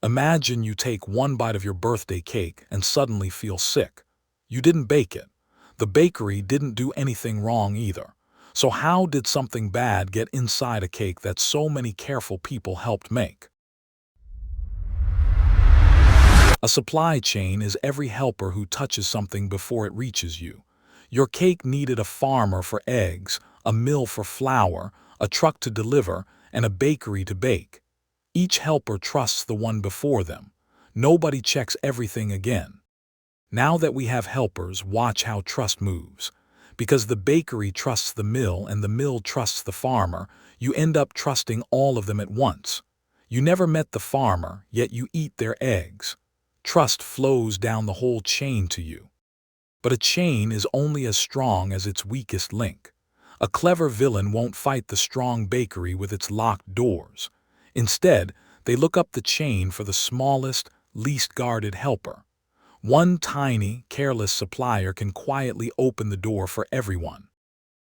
Imagine you take one bite of your birthday cake and suddenly feel sick. You didn't bake it. The bakery didn't do anything wrong either. So how did something bad get inside a cake that so many careful people helped make? A supply chain is every helper who touches something before it reaches you. Your cake needed a farmer for eggs, a mill for flour, a truck to deliver, and a bakery to bake. Each helper trusts the one before them. Nobody checks everything again. Now that we have helpers, watch how trust moves. Because the bakery trusts the mill and the mill trusts the farmer, you end up trusting all of them at once. You never met the farmer, yet you eat their eggs. Trust flows down the whole chain to you. But a chain is only as strong as its weakest link. A clever villain won't fight the strong bakery with its locked doors. Instead, they look up the chain for the smallest, least guarded helper. One tiny, careless supplier can quietly open the door for everyone.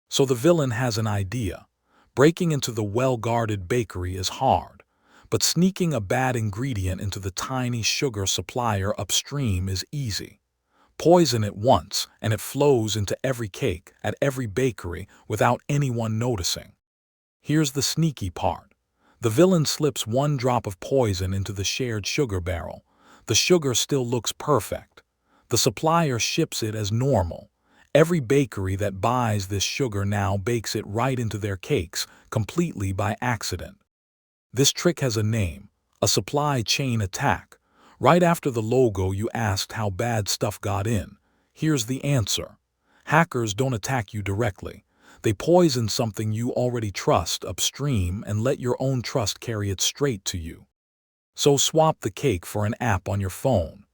So the villain has an idea. Breaking into the well-guarded bakery is hard, but sneaking a bad ingredient into the tiny sugar supplier upstream is easy. Poison it once, and it flows into every cake at every bakery without anyone noticing. Here's the sneaky part. The villain slips one drop of poison into the shared sugar barrel. The sugar still looks perfect. The supplier ships it as normal. Every bakery that buys this sugar now bakes it right into their cakes, completely by accident. This trick has a name, a supply chain attack. Right after the logo you asked how bad stuff got in. Here's the answer. Hackers don't attack you directly. They poison something you already trust upstream and let your own trust carry it straight to you. So swap the cake for an app on your phone.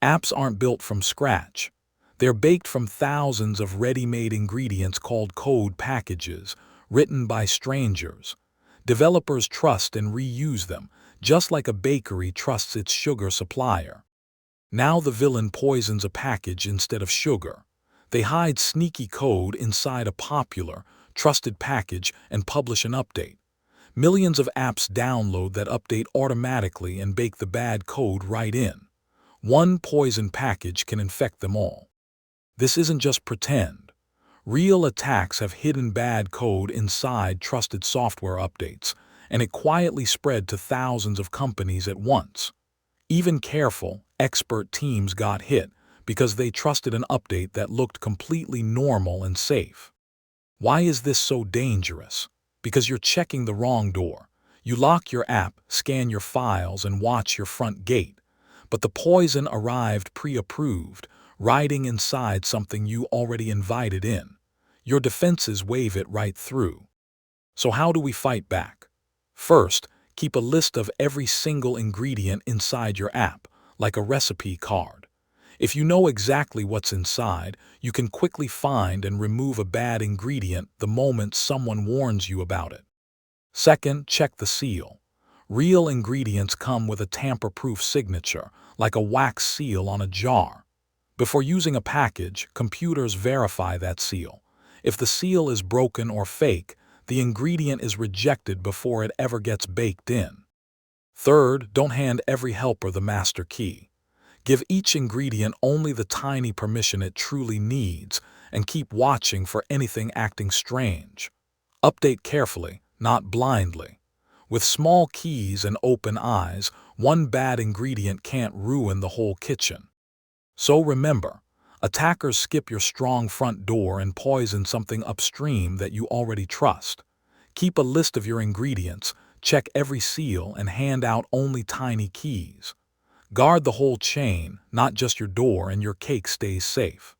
Apps aren't built from scratch. They're baked from thousands of ready-made ingredients called code packages, written by strangers. Developers trust and reuse them, just like a bakery trusts its sugar supplier. Now the villain poisons a package instead of sugar. They hide sneaky code inside a popular, trusted package and publish an update. Millions of apps download that update automatically and bake the bad code right in. One poison package can infect them all. This isn't just pretend. Real attacks have hidden bad code inside trusted software updates, and it quietly spread to thousands of companies at once. Even careful, expert teams got hit because they trusted an update that looked completely normal and safe. Why is this so dangerous? Because you're checking the wrong door. You lock your app, scan your files, and watch your front gate. But the poison arrived pre-approved, riding inside something you already invited in. Your defenses wave it right through. So how do we fight back? First, keep a list of every single ingredient inside your app, like a recipe card. If you know exactly what's inside, you can quickly find and remove a bad ingredient the moment someone warns you about it. Second, check the seal. Real ingredients come with a tamper-proof signature, like a wax seal on a jar. Before using a package, computers verify that seal. If the seal is broken or fake, the ingredient is rejected before it ever gets baked in. Third, don't hand every helper the master key. Give each ingredient only the tiny permission it truly needs, and keep watching for anything acting strange. Update carefully, not blindly. With small keys and open eyes, one bad ingredient can't ruin the whole kitchen. So remember, attackers skip your strong front door and poison something upstream that you already trust. Keep a list of your ingredients, check every seal, and hand out only tiny keys. Guard the whole chain, not just your door, and your cake stays safe.